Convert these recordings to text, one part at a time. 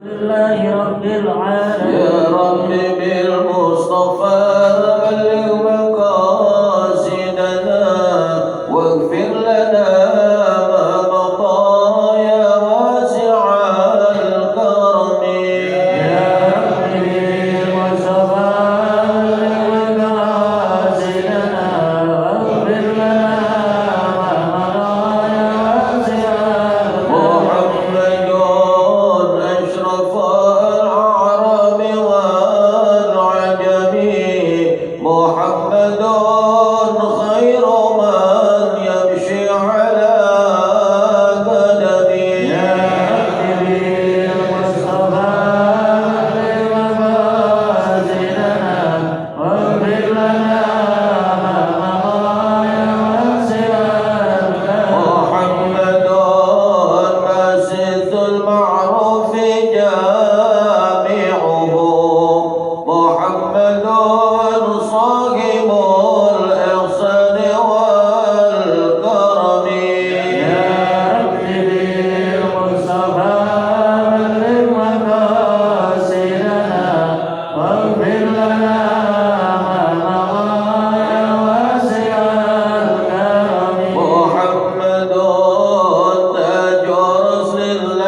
لله رب العالمين يا رب بالمصطفى بلغ مقاصدنا واغفر لنا ما مضى يا واسع الكرم يا رب بالمصطفى بلغ مقاصدنا واغفر لنا ما مضى يا واسع محمد أشرف الأعراب والعجم محمد خير من يمشي على قدمه يا رب بالمصطفى بلغ مقاصدنا واغفر لنا ما مضى يا واسع الكرم محمد باسط المعروف جامعه محمد صاحب الإحسان والكرم يا رب بالمصطفى بلغ مقاصدنا واغفر لنا ما مضى يا واسع الكرم محمد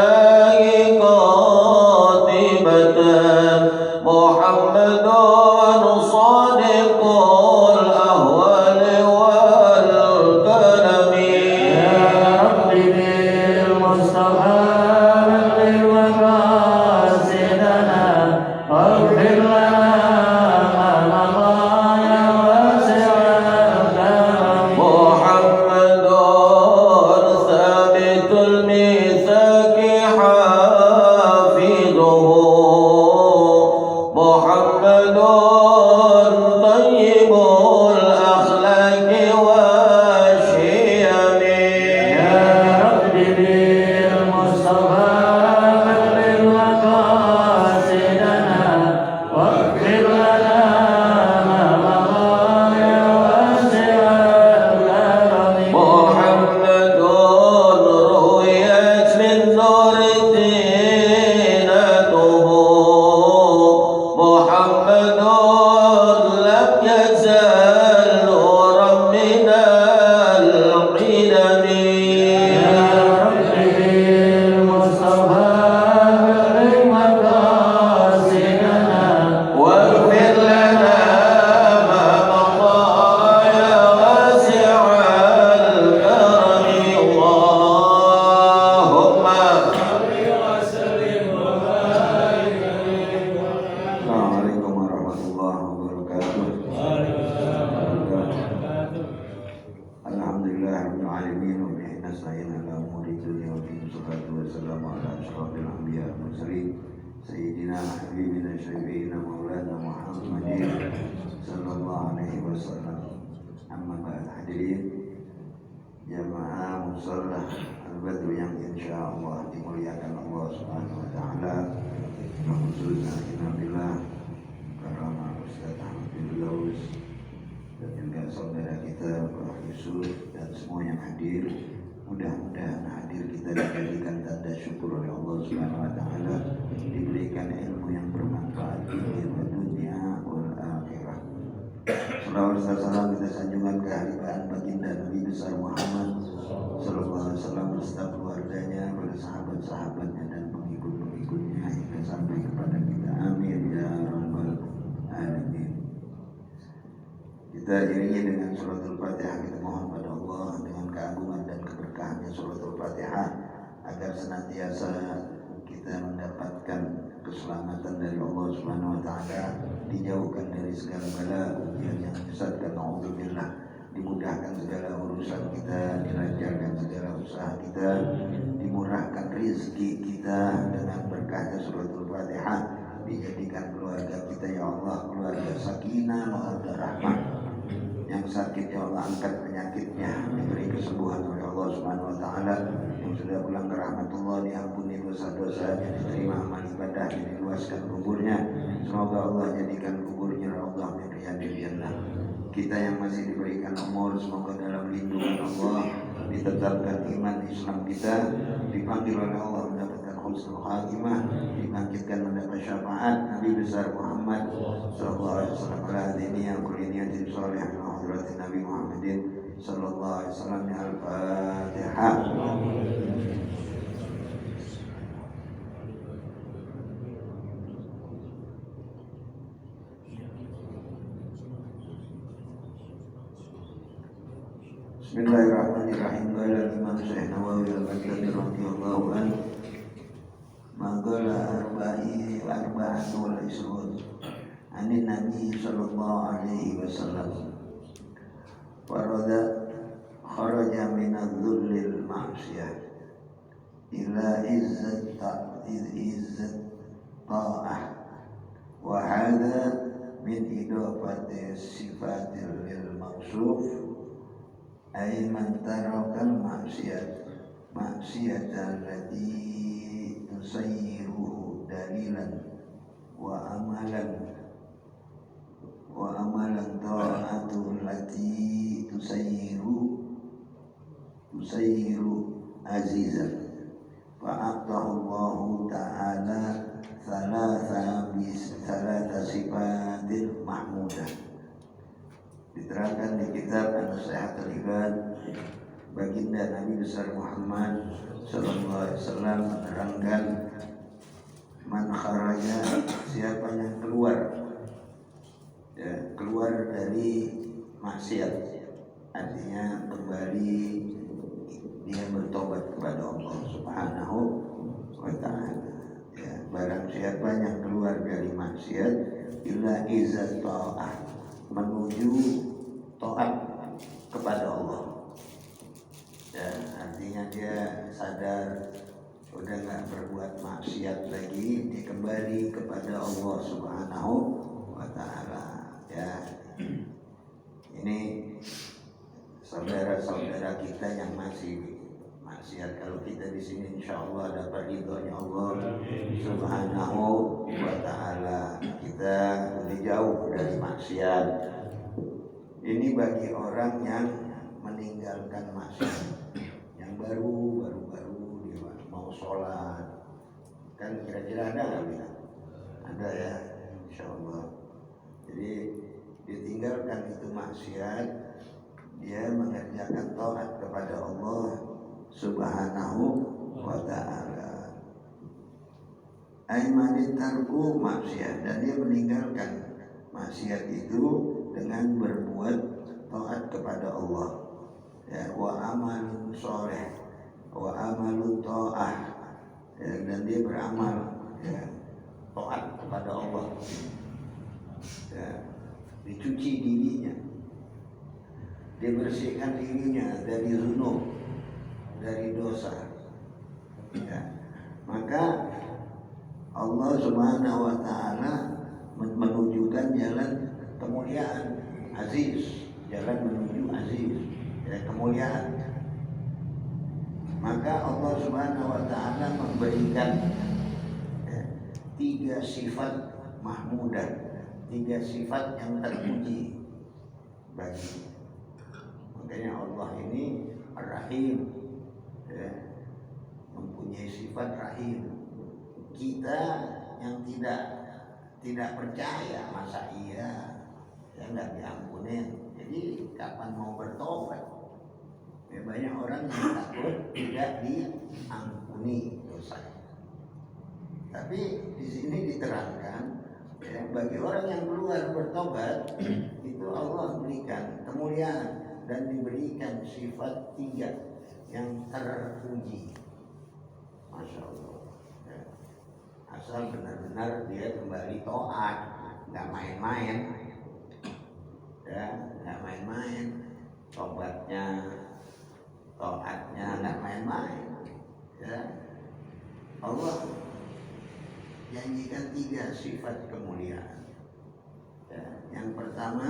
تاج رسل الله قاطبة محمد صادق الأهوال والكلم يا رب بالمصطفى بلغ مقاصدنا واغفر لنا ما مضى يا واسع الكرم محمد ثابت الميثاق حافظه محمد طيب الأخلاق والشيم يا رب بالمصطفى بلغ مقاصدنا واغفر لنا ما مضى يا واسع الكرم محمد رؤيت من نور دينته محمد لم يزل نورا من القدم يا رب بالمصطفى بلغ مقاصدنا واغفر لنا ما مضى يا واسع الكرم اللهم السلام عليكم ورحمة الله وبركاته. Alhamdulillah rabbil alamin wa bihi nasta'in ala umuri dunya wa din salatu wassalamu ala asyrafil anbiya wal mursalin sayyidina habibina syafiina maulana Muhammadin sallallahu alaihi wasallam. Amma ba'd, hadirin jamaah musalla al-badr yang insyaallah dimuliakan Allah Subhanahu wa taala, khususnya innabillah karena Ustaz Ahmad bin Daus dan juga saudara kita Prof. Yusuf dan semua yang hadir. Mudah-mudahan hadir kita dijadikan tanda syukur oleh Allah Subhanahu wa taala, diberikan ilmu yang bermanfaat di dunia wal akhirah. Salawat salam kita sanjungan kehadiran baginda Nabi besar Muhammad sallallahu alaihi wasallam beserta keluarganya, para sahabat-sahabatnya dan pengikut-pengikutnya hingga sampai kepada kita. Amin ya rabbal alamin. Kita iringi dengan suratul Fatihah. Kita mohon pada Allah dengan keagungan dan keberkahannya suratul Fatihah agar senantiasa kita mendapatkan keselamatan dari Allah Subhanahu wa taala, dijauhkan dari segala bala, ujian yang menyesatkan, naudzubillah, dimudahkan segala urusan kita, dilancarkan segala usaha kita, dimurahkan rezeki kita dengan berkahnya suratul Fatihah, dijadikan keluarga kita ya Allah keluarga sakinah mawaddah rahmah. Yang sakit ya Allah angkat penyakitnya, diberi kesembuhan oleh Allah Subhanahu wa taala. Yang sudah pulang ke rahmatullah diampuni dosa-dosanya, diterima amal ibadahnya, diluaskan kuburnya. Semoga Allah jadikan kuburnya raudhah min riyadil jannah. Kita yang masih diberikan umur semoga dalam lindungan Allah, ditetapkan iman Islam kita, dipanggil oleh Allah mendapatkan husnul khatimah, dibangkitkan mendapat syafaat Nabi besar Muhammad sallallahu alaihi wasallam ala diniyah kulli niyatin shalihah wa hadratin Nabi Muhammadin sallallahu alaihi wasallam. Al-Fatihah. Bismillahirrahmanirrahim. Qala Imam Syekh Nawawi al-Baghdadi radhiyallahu anhu, maqala arba'atul isrun anin Nabi sallallahu alaihi wasallam farada kharaja min adh-dhullil ma'siyah ila izzat ta'ah wa hadha min idafati sifatil lil maqsuf ay man tarakal maksiatan allati tusayyiruhu dalilan wa amalan ta'atu allati tusayyiru azizan fa'atahu Allahu ta'ala thalatha sifatil mahmudah. Diterangkan di kitab An-Nasihat al-Ibad, baginda Nabi besar Muhammad sallallahu alaihi wasallam menerangkan man kharaja, siapa yang keluar dari maksiat, artinya kembali dia bertobat kepada Allah Subhanahu wa taala. Ya, barang siapa yang keluar dari maksiat illa izzat ta'ah, menuju taat kepada Allah. Ya, artinya dia sadar sudah nggak berbuat maksiat lagi, dia kembali kepada Allah Subhanahu wa taala. Ya, ini saudara-saudara kita yang masih maksiat, kalau kita di sini insya Allah dapat ridhonya Allah Subhanahu wa taala, kita lebih jauh dari maksiat. Ini bagi orang yang meninggalkan maksiat, yang baru dia mau sholat, kan kira-kira ada nggak kita? Ada ya, insya Allah. Jadi ditinggalkan itu maksiat, dia mengerjakan taat kepada Allah Subhanahu wa ta'ala. Aimanit tarku maksiat, dan dia meninggalkan maksiat itu dengan berbuat taat kepada Allah. Ya, wa amalun sholeh, wa amalun ta'ah, ya, dan dia beramal ya, taat kepada Allah. Ya, dicuci dirinya, dia bersihkan dirinya dari zunub, dari dosa. Ya, maka Allah Subhanahu wa taala menunjukkan jalan kemuliaan, aziz, jalan menuju aziz, ya, kemuliaan. Maka Allah Subhanahu wa taala memberikan ya, 3 sifat mahmudah, 3 sifat yang terpuji bagi. Makanya Allah ini Ar-Rahim, ya, mempunyai sifat rahim. Kita yang tidak percaya, masa iya ya nggak diampunin, jadi kapan mau bertobat? Ya, banyak orang yang takut tidak diampuni dosanya. Tapi di sini diterangkan ya, bagi orang yang keluar bertobat itu Allah berikan kemuliaan dan diberikan sifat 3 yang terpuji. Masya Allah. Ya. Asal benar-benar dia kembali taat, nggak main-main. Ya, nggak main-main. Tobatnya, taatnya nggak main-main. Ya. Allah janjikan 3 sifat kemuliaan. Ya. Yang pertama,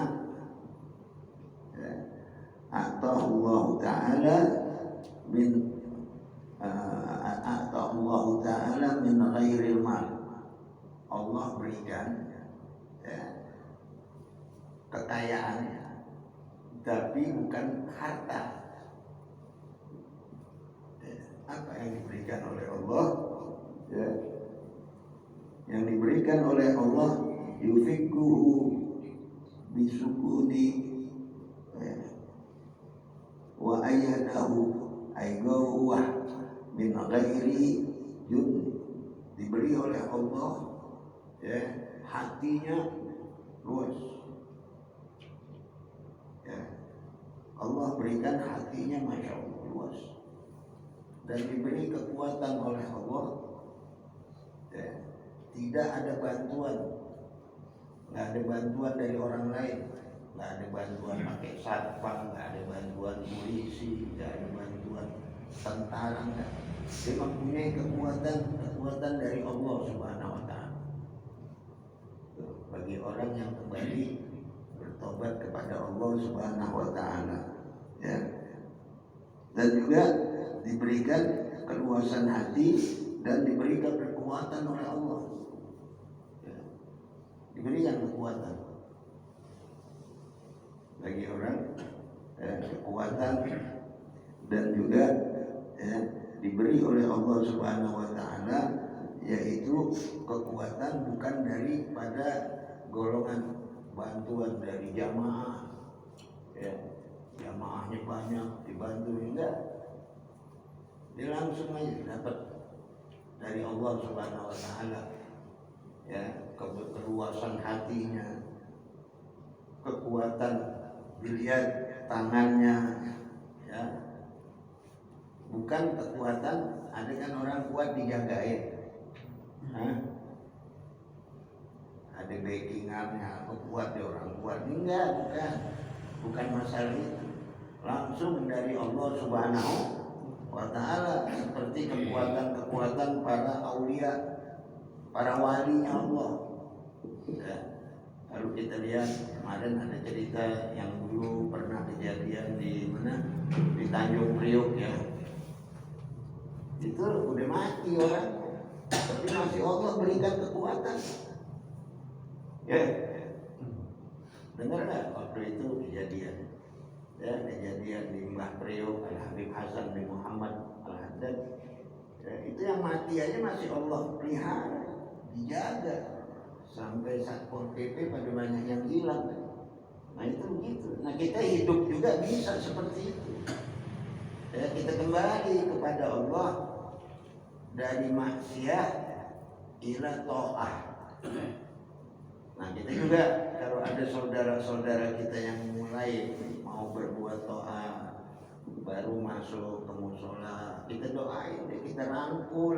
ya, Allah Ta'ala min Allah Ta'ala min ghairil mal. Allah berikan ya, kekayaan, tapi bukan harta. Ya, apa yang diberikan oleh Allah ya, yang diberikan oleh Allah yufikkuhu bisukuni ya, wa ayyadahu aygawah min ghairi jun, diberi oleh Allah ya, hatinya luas ya, Allah berikan hatinya Masya Allah luas, dan diberi kekuatan oleh Allah ya, tidak ada bantuan, nggak ada bantuan dari orang lain, nggak ada bantuan pakai satpam, nggak ada bantuan polisi, nggak ada bantuan tentara, nggak. Dia mempunyai kekuatan dari Allah Subhanahu Wa Taala. Bagi orang yang kembali bertobat kepada Allah Subhanahu Wa Taala, ya. Dan juga diberikan keluasan hati dan diberikan kekuatan oleh Allah. Diberikan kekuatan bagi orang kekuatan, dan juga diberi oleh Allah Subhanahu Wa Taala, yaitu kekuatan bukan daripada golongan bantuan dari jamaah ya, jamaahnya banyak dibantu, enggak, dia langsung aja dapat dari Allah Subhanahu Wa Taala ya, keluasan hatinya, kekuatan dilihat tangannya ya, bukan kekuatan. Ada kan orang kuat dijagain, ada backingannya, apa kuat dia orang kuat, enggak, bukan masalah itu, langsung dari Allah Subhanahu Wa Taala, seperti kekuatan para aulia, para walinya Allah ya. Kalau kita lihat kemarin ada cerita yang dulu pernah kejadian di mana, di Tanjung Priok ya, itu udah mati orang, tapi masih Allah berikan kekuatan ya. Dengar nggak waktu itu kejadian ya, kejadian di Mbah Priok Al Habib Hasan bin Muhammad Al Haddad ya, itu yang mati aja masih Allah pelihara, dijaga, sampai Satpol PP pada banyak yang hilang. Nah itu begitu. Nah kita hidup juga bisa seperti itu ya, kita kembali kepada Allah dari maksiat ila ta'ah. Nah kita juga kalau ada saudara-saudara kita yang mulai mau berbuat ta'ah, baru masuk ke musola, kita doain deh, kita rangkul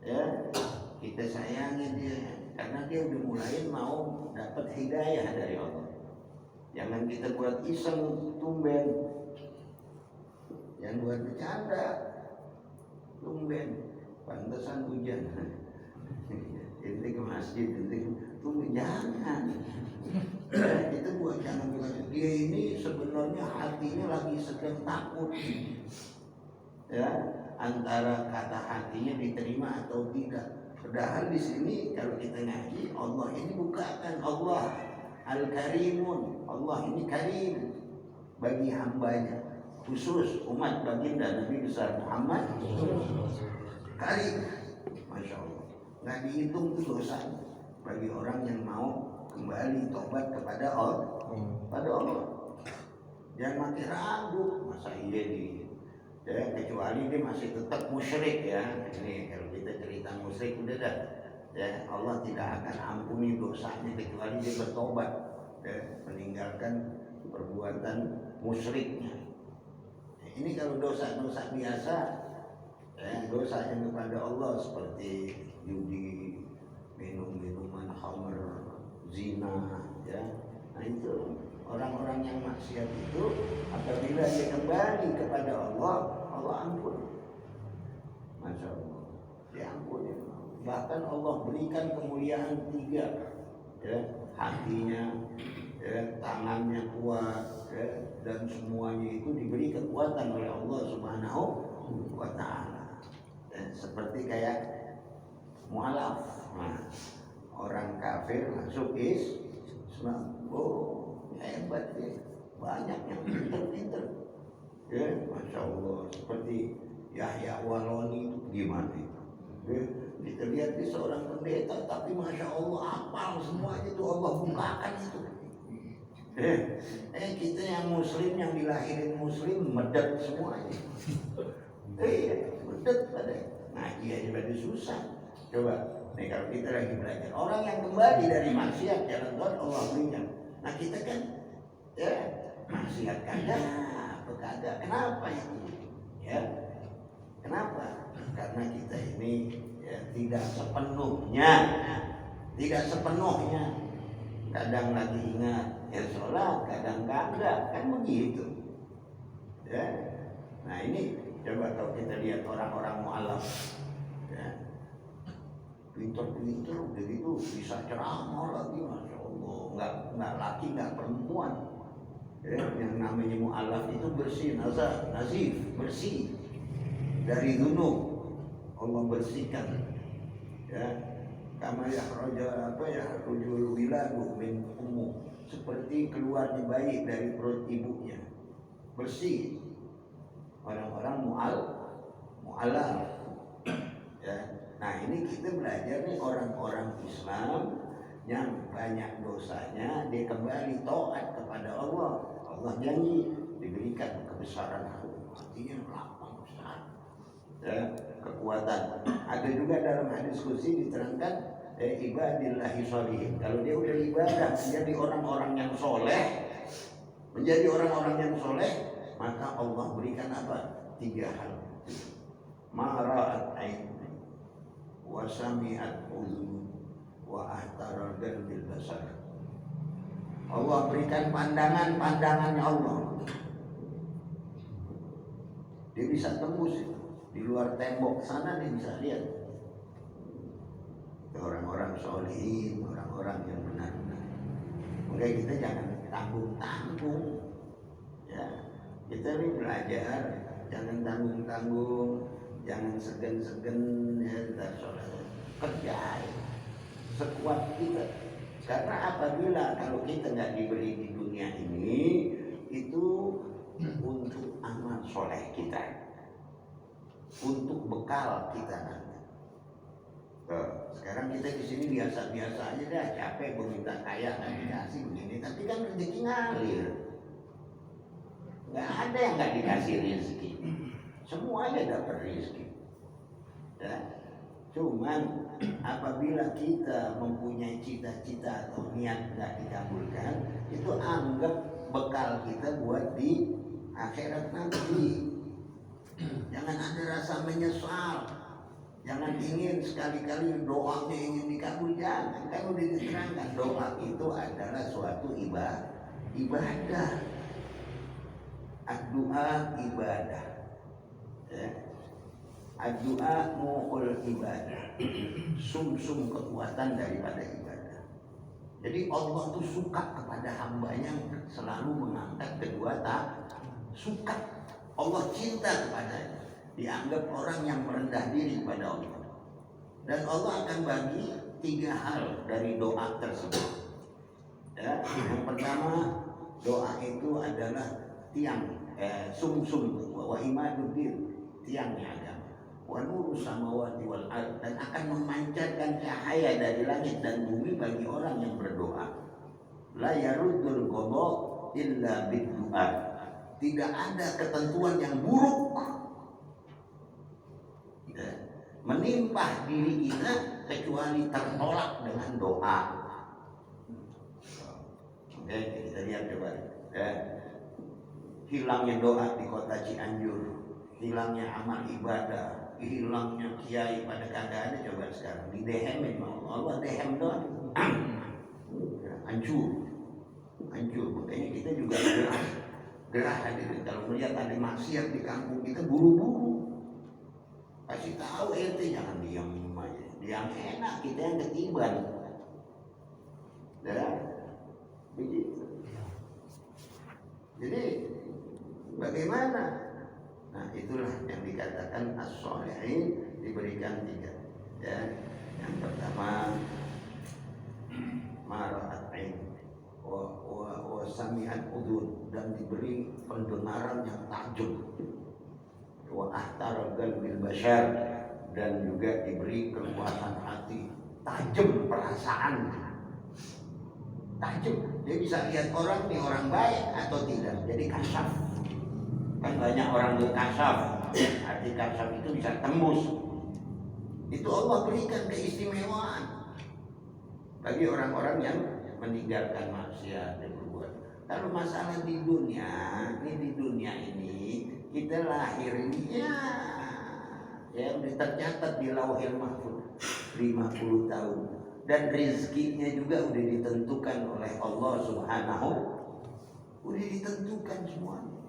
ya, kita sayangi dia, karena dia udah mulai mau dapat hidayah dari Allah. Jangan kita buat iseng tumben, jangan buat bercanda tumben, pantesan hujan ente ke masjid, ente tumben, jangan itu buat, jangan buat. Dia ini sebenarnya hatinya lagi sedang takut ya, antara kata hatinya diterima atau tidak. Padahal di sini kalau kita ngaji, Allah ini bukakan, Allah Al-Karimun, Allah ini karim bagi hambanya, khusus umat baginda Nabi besar Muhammad karim, Masya Allah, nggak dihitung itu dosa bagi orang yang mau kembali tobat kepada Allah. Jangan makin ragu, masa iya ya, kecuali dia masih tetap musyrik ya. Ini kalau kita cerita musyrik udah dah ya, Allah tidak akan ampuni dosanya kecuali dia bertobat ya, meninggalkan perbuatan musyriknya. Ini kalau dosa-dosa biasa ya, dosa yang kepada Allah seperti judi, minum-minuman khamr, zina ya. Nah itu orang-orang yang maksiat itu apabila dia kembali kepada Allah, Allah ampun. Masya Allah, diampuni. Bahkan Allah berikan kemuliaan 3 ya, hatinya ya, tangannya kuat ya, dan semuanya itu diberi kekuatan oleh Allah Subhanahu Wa Taala. Seperti kayak mualaf, nah, orang kafir masuk Islam, oh hebat ya, banyak yang pinter-pinter ya, Masya Allah. Seperti Yahya Waloni itu gimana itu, Kita lihat di seorang pendeta, tapi masya Allah hafal semuanya itu, Allah bukakan itu. Kita yang muslim, yang dilahirin muslim, medek semuanya. Medek pada ngaji aja pada susah. Coba, nih kalau kita lagi belajar, orang yang kembali dari maksiat jalan Tuhan Allah berikan. Nah kita kan, ya maksiat kagak, apa kagak? Kenapa itu? Ya, kenapa? Karena kita ini ya, tidak sepenuhnya. Kadang lagi ingat ya sholat, kadang kagak, kan begitu. Ya, nah ini coba kalau kita lihat orang-orang mu'alaf, ya, pinter-pinter begitu bisa ceramah lagi, masya Allah, nggak laki nggak perempuan. Ya, yang namanya mu'alaf itu bersih, nazif, bersih dari dunub. Allah bersihkan, ya, kama yakhraja rujul wiladu min ummu, seperti keluarnya bayi dari perut ibunya, bersih. Orang-orang mu'alaf, ya. Nah ini kita belajar nih orang-orang Islam yang banyak dosanya, dia kembali taat kepada Allah. Allah janji diberikan kebesaran hatinya lapang besar, ya, kekuatan. Ada juga dalam hadis qudsi diterangkan ibadillahi sholihin. Kalau dia udah ibadah menjadi orang-orang yang soleh, maka Allah berikan apa? 3 hal. Ma'ra'at ain wa sami'at udhun wa ahtaral qalbil basar. Allah berikan pandangannya Allah. Dia bisa tembus itu. Di luar tembok sana dia bisa lihat. Orang-orang solihin, orang-orang yang benar-benar. Makanya kita jangan tanggung-tanggung. Ya, kita ini belajar, jangan tanggung-tanggung, jangan segan-segan, ya, kerja sekuat kita. Karena apabila kalau kita nggak diberi di dunia ini, itu untuk amal soleh kita, untuk bekal kita nanti. Sekarang kita di sini biasa-biasa aja dah, capek meminta kaya nggak dikasih begini, tapi kan rezeki ngalir. Nggak ada yang nggak dikasih rezeki, semuanya dapat rezeki. Ya. Cuman apabila kita mempunyai cita-cita atau niat nggak dikabulkan, itu anggap bekal kita buat di akhirat nanti. Jangan ada rasa menyesal. Jangan ingin sekali-kali doanya ingin dikabul, jangan. Kan udah diterangkan doa itu adalah suatu ibadah. Ad-du'a ibadah. Ya. Ad-du'a mu'ul ibadah. Sum-sum kekuatan daripada ibadah. Jadi Allah itu suka kepada hambanya yang selalu mengangkat kedua suka. Allah cinta kepadanya. Dianggap orang yang merendah diri kepada Allah. Dan Allah akan bagi 3 hal dari doa tersebut. Ya, yang pertama, doa itu adalah tiang, sum-sum wa imaduddin, tiangnya agama. Wa nuru samawati wal ardh, dan akan memancarkan cahaya dari langit dan bumi bagi orang yang berdoa. La yaruddul qada illa bid-du'a. Tidak ada ketentuan yang buruk menimpa diri kita kecuali tertolak dengan doa. Oke, kita lihat coba. Hilangnya doa di kota Cianjur, hilangnya amal ibadah, hilangnya kiai pada kagak ada. Coba sekarang di Dehem, Allah Dehem doang. Hancur. Makanya kita juga gerah hadirin. Kalau melihat ada maksiat di kampung kita, buru-buru kasih tahu, ente jangan diam aja. Yang enak kita yang ketiban. Ya, begitu. Jadi bagaimana? Nah itulah yang dikatakan as-sholihin, diberikan 3. Ya, yang pertama mara'at ain wa sami'at udhun, dan diberi pendengaran yang tajam. Wa ahtaral qalbil bashar, dan juga diberi kekuatan hati, tajam perasaan, tajam. Dia bisa lihat orang nih orang baik atau tidak. Jadi kasaf. Kan banyak orang berkasaf. Arti kasaf itu bisa tembus. Itu Allah berikan keistimewaan bagi orang-orang yang meninggalkan maksiat dan berbuat. Kalau masalah di dunia ini kita lahir ini ya udah tercatat di Lauhil Mahfuz 50 tahun dan rezekinya juga udah ditentukan oleh Allah Subhanahu, udah ditentukan semuanya.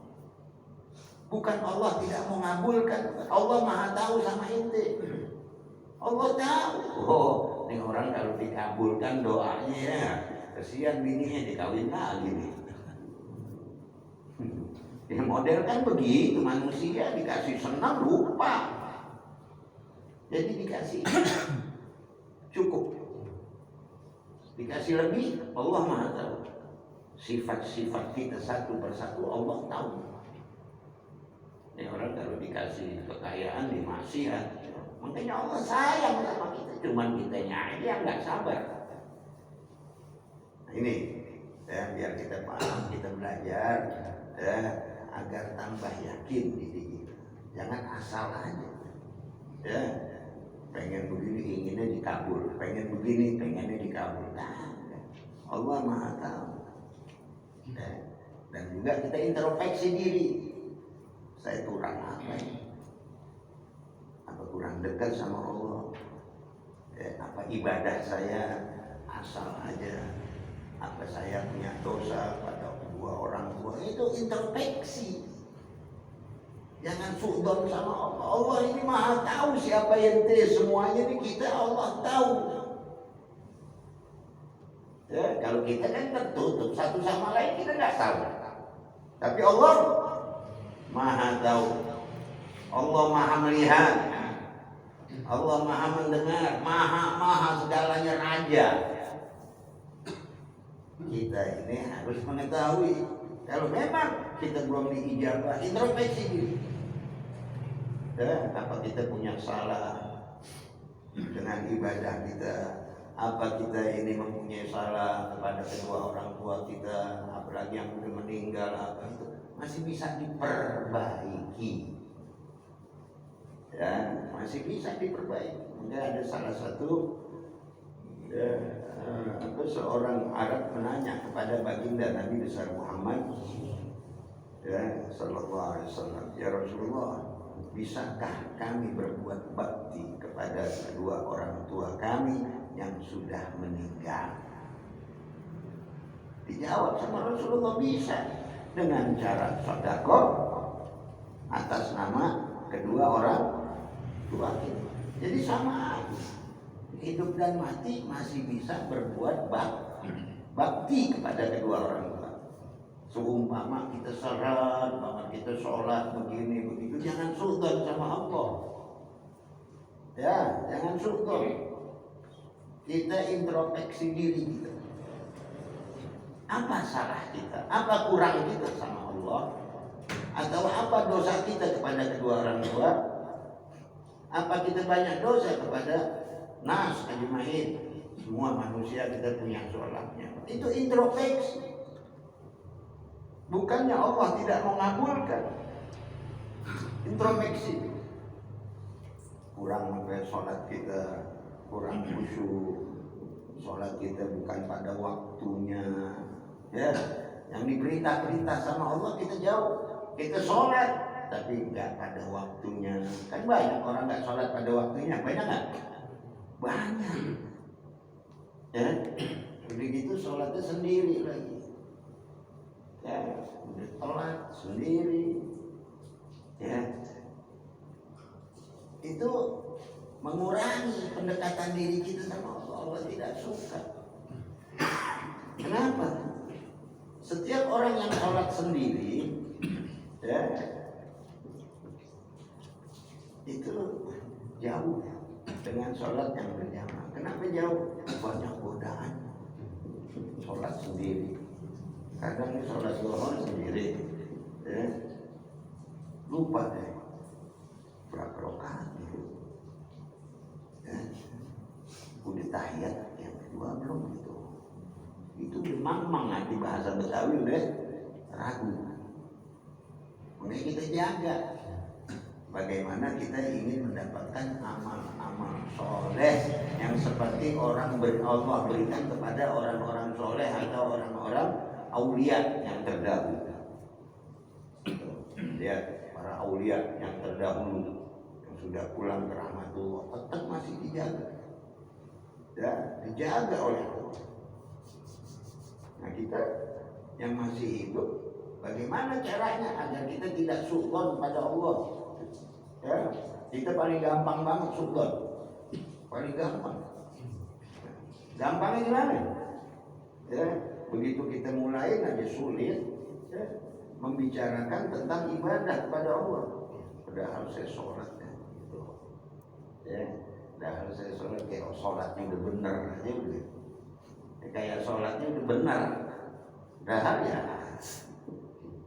Bukan Allah tidak mau ngabulkan, Allah Maha tahu sama ente. Allah tahu. Oh, ini orang kalau dikabulkan doanya ya, kesian bininya dikawin lagi nih. Ya model kan begitu, manusia dikasih senang lupa. Jadi dikasih cukup, dikasih lebih, Allah Maha tahu. Sifat-sifat kita satu persatu Allah tahu. Ya orang kalau dikasih kekayaan di maksiat, makanya Allah sayang sama kita, cuman kitanya yang nggak sabar. Nah, ini ya, biar kita paham, kita belajar ya, agar tambah yakin diri kita. Jangan asal aja. Ya, pengen begini inginnya dikabul, pengen begini pengennya dikabul. Nah, Allah Maha tahu. Ya, dan juga kita introspeksi diri. Saya kurang apa ini? Apa kurang dekat sama Allah? Ya, apa ibadah saya asal aja? Apa saya punya dosa pada kedua orang tua? Itu introspeksi. Jangan suudzon sama Allah. Allah ini Maha tahu siapa yang semuanya ini kita Allah tahu. Ya, kalau kita kan tertutup satu sama lain kita nggak tahu. Tapi Allah Maha tahu. Allah Maha melihat. Allah Maha mendengar. Maha segalanya raja. Kita ini harus mengetahui. Kalau memang kita belum diijabah, introspeksi diri. Ya, apa kita punya salah dengan ibadah kita? Apa kita ini mempunyai salah kepada kedua orang tua kita? Apalagi yang sudah meninggal, apa itu masih bisa diperbaiki. Ya, masih bisa diperbaiki. Mungkin ada salah satu ya, seorang Arab menanya kepada baginda Nabi besar Muhammad ya sallallahu alaihi wasallam, ya Rasulullah, bisakah kami berbuat bakti kepada kedua orang tua kami yang sudah meninggal? Dijawab sama Rasulullah, bisa, dengan cara sedekah atas nama kedua orang tua kita. Jadi sama aja. Hidup dan mati masih bisa berbuat bakti kepada kedua orang tua. Seumpama kita salat, kita sholat begini begitu, jangan suudzon sama Allah. Ya, jangan suudzon. Kita introspeksi diri kita. Apa salah kita? Apa kurang kita sama Allah? Atau apa dosa kita kepada kedua orang tua? Apa kita banyak dosa kepada nas ajmain? Semua manusia kita punya salahnya. Itu introspeksi. Bukannya Allah tidak mengabulkan. Introspeksi. Kurang sholat kita, kurang khusyuk. Sholat kita bukan pada waktunya. Ya, yang diperintah-perintah sama Allah kita jauh. Kita sholat tapi nggak pada waktunya. Kan banyak orang nggak sholat pada waktunya, banyak nggak? Banyak. Ya, begitu sholatnya sendiri lagi. Ya, sholat sendiri. Ya, itu mengurangi pendekatan diri kita sama Allah. Allah tidak suka. Kenapa? Setiap orang yang sholat sendiri, ya, itu jauh dengan sholat yang berjamaah. Kenapa jauh? Banyak godaan. Sholat sendiri. Kadang sholat zuhur sendiri, ya, lupa deh berapa rakaat. belum itu. Itu memang nanti bahasa Betawi udah ragu. Makanya kita jaga bagaimana kita ingin mendapatkan amal-amal soleh yang seperti Allah berikan kepada orang-orang soleh atau orang-orang aulia yang terdahulu. Lihat para aulia yang terdahulu yang sudah pulang ke rahmatullah tetap masih dijaga, ya, dijaga oleh Allah. Nah kita yang masih hidup, bagaimana caranya agar kita tidak suudzon pada Allah? Ya, kita paling gampang banget suudzon, paling gampang. Gampangnya gimana? Ya, begitu kita mulai aja sulit, ya, membicarakan tentang ibadah kepada Allah. Padahal saya sholat, ya, gitu. Ya, padahal saya sholat, kayak sholatnya udah benar aja udah. Kayak sholatnya udah benar. Padahal ya,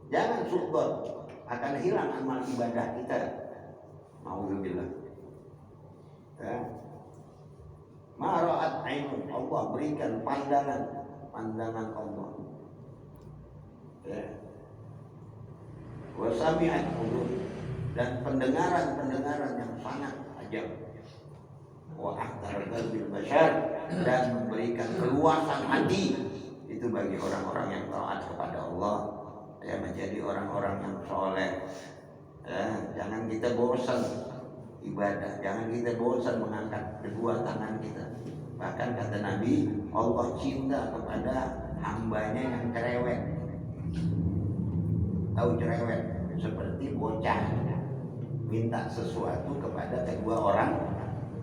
jangan suudzon, akan hilang amal ibadah kita. Ma'udzubillah. Ya. Ma'ra'at ainun, Allah berikan pandangan Allah. Ya. Wa sami'at udhun, dan pendengaran yang sangat tajam. Wa ahtarqa bil bashar, dan memberikan keluasan hati itu bagi orang-orang yang taat kepada Allah, ya, menjadi orang-orang yang soleh. Ya, jangan kita bosan ibadah, jangan kita bosan mengangkat kedua tangan kita. Bahkan kata Nabi, Allah cinta kepada hambanya yang cerewet. Tahu cerewet? Seperti bocah minta sesuatu kepada kedua orang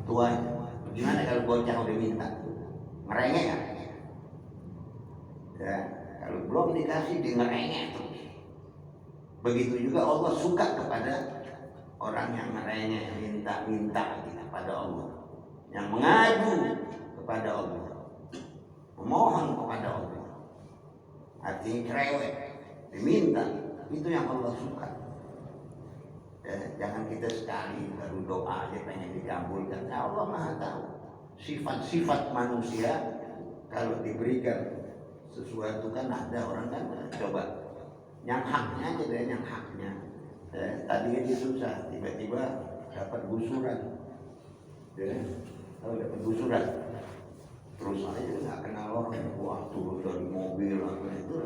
tuanya. Gimana kalau bocah udah minta? Ngerengek kan? Ya, kalau belum dikasih dia ngerengek terus. Begitu juga Allah suka kepada orang yang ngerengek, minta kepada Allah, yang mengadu kepada Allah, memohon kepada Allah, artinya cerewet, diminta, itu yang Allah suka. Ya, jangan kita sekali baru doa aja pengen dikabulkan. Ya, Allah Maha tahu sifat-sifat manusia. Kalau diberikan sesuatu kan ada orang kan coba yang haknya aja deh, yang haknya. Tadinya dia susah, tiba-tiba dapat gusuran. Ya, tahu dapat gusuran. Terus aja nggak kenal orang, wah turun dari mobil apa itu.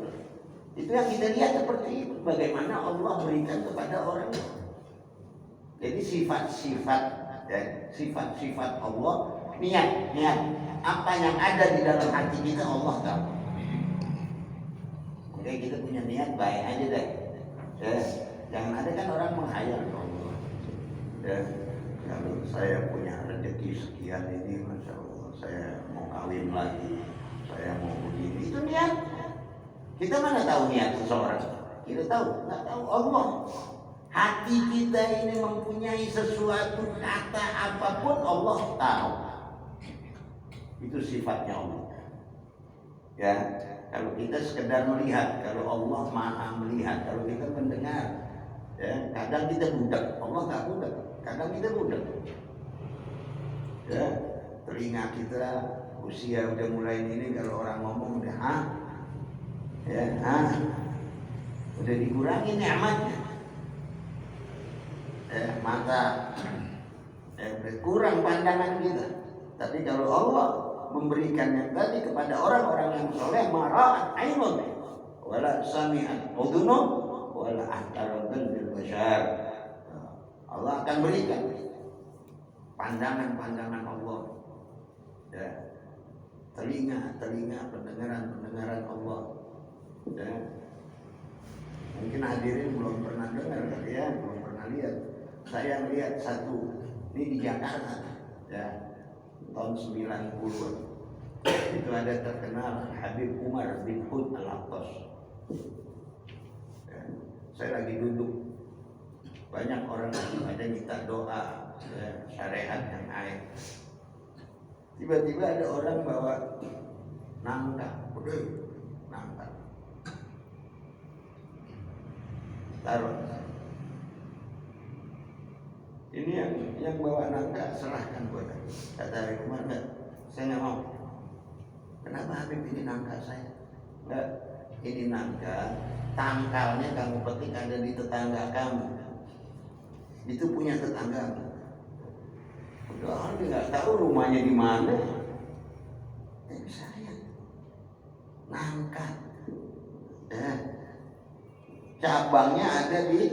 Itu yang kita lihat seperti itu. Bagaimana Allah berikan kepada orang. Jadi sifat-sifat, ya, sifat-sifat Allah, niat apa yang ada di dalam hati kita Allah tahu. Oke, kita punya niat baik aja deh. Ya, jangan ada kan orang menghayal Allah. Ya, kalau saya punya rezeki sekian ini, masya Allah, saya mau kawin lagi, saya mau begini, itu niat. Kita mana tahu niat seseorang? Kita tahu, nggak tahu Allah. Hati kita ini mempunyai sesuatu kata apapun Allah tahu. Itu sifatnya Allah. Ya, kalau kita sekedar melihat, kalau Allah Maha melihat, kalau kita mendengar, ya, kadang kita budak, Allah nggak budak, kadang kita budak. Ya, telinga kita usia udah mulai ini, kalau orang ngomong udah udah dikurangi nikmatnya. Mata kurang pandangan kita. Tapi kalau Allah memberikan yang tadi kepada orang-orang yang soleh, mara'at ainun wala sami'at udhunun wala ahtaraqal bil bashar. Allah akan berikan pandangan Allah, ya, telinga pendengaran Allah. Ya. Mungkin hadirin belum pernah dengar kali ya, belum pernah lihat. Saya lihat satu, ini di Jakarta, ya, tahun 90-an. Itu ada terkenal Habib Umar bin Hud Al-Aqtas. Ya, saya lagi duduk, banyak orang lagi pada minta doa, ya, syariat yang air. Tiba-tiba ada orang bawa nangka, nangka, taruh. Ini yang bawa nangka serahkan buat aku. Kata Umar, enggak, saya nggak mau. Pak Habib ini nangka saya? Enggak, ini nangka, tangkalnya kamu petik ada di tetangga kamu. Itu punya tetangga. Udah dia nggak tahu rumahnya di mana. Tapi saya nangka. Cabangnya ada di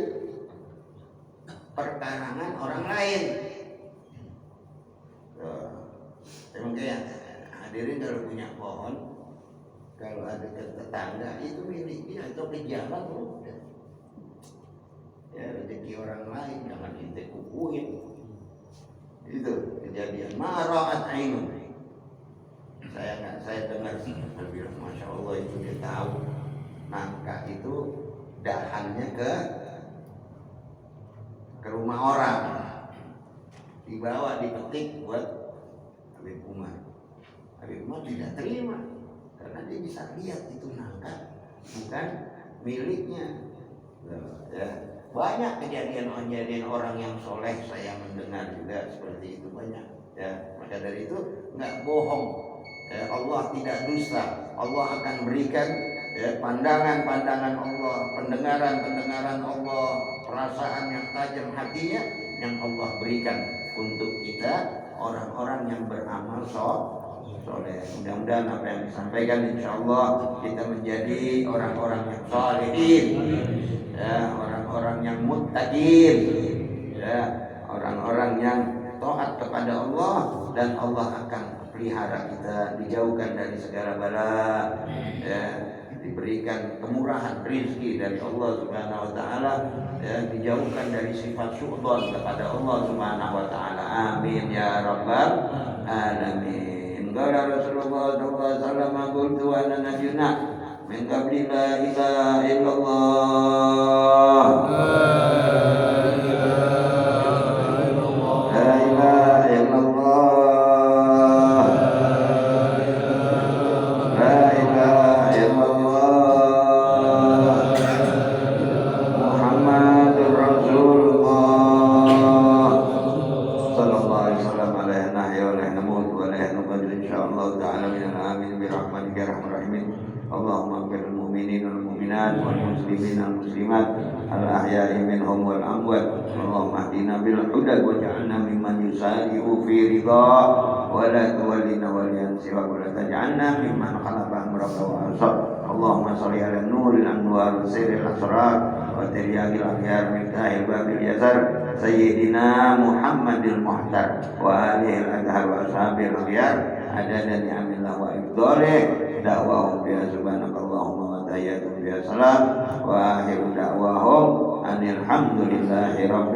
perkarangan orang lain. Emang kayak hadirin kalau punya pohon, kalau ada ke tetangga itu milik dia atau pejabat udah. Ya rezeki orang lain jangan kita kukuin. Itu kejadian maraat ainun. Saya dengar saya bilang masya Allah itu dia tahu nangka itu dahannya ke rumah orang, dibawa dipetik buat Habib Umar. Habib Umar tidak terima karena dia bisa lihat itu nangka bukan miliknya. Ya. Banyak kejadian orang yang soleh saya mendengar juga seperti itu banyak. Ya, maka dari itu nggak bohong. Ya, Allah tidak dusta. Allah akan berikan pandangan-pandangan Allah, pendengaran-pendengaran Allah, perasaan yang tajam hatinya yang Allah berikan untuk kita orang-orang yang beramal soleh. Mudah-mudahan apa yang disampaikan insya Allah kita menjadi orang-orang yang solehin, ya, orang-orang yang muttaqin, ya, orang-orang yang taat kepada Allah dan Allah akan pelihara kita, dijauhkan dari segala bala, ya, diberikan kemurahan rezeki dari Allah Subhanahu wa taala, ya, dijauhkan dari sifat syu'dhan kepada Allah Subhanahu wa taala. Amin ya rabbal alamin. Qala Rasulullah sallallahu alaihi wasallam qultu wa ana nabiyuna min qabli la ilaha illallah. وجعلنا ممن يسارع في رضا ولا تولنا وليا سواك ولا تجعلنا ممن خلف امرك وانصر. اللهم صل على النور الانوار سير الاسرار وترياق الاخيار مفتاح الباب اليسر سيدنا محمد المحتر واله الاطهار واصحابه الاخيار عدد نعم الله وافضاله دعواهم بها سبحانك اللهم وتحياتهم بها سلام واخر دعواهم ان الحمد لله رب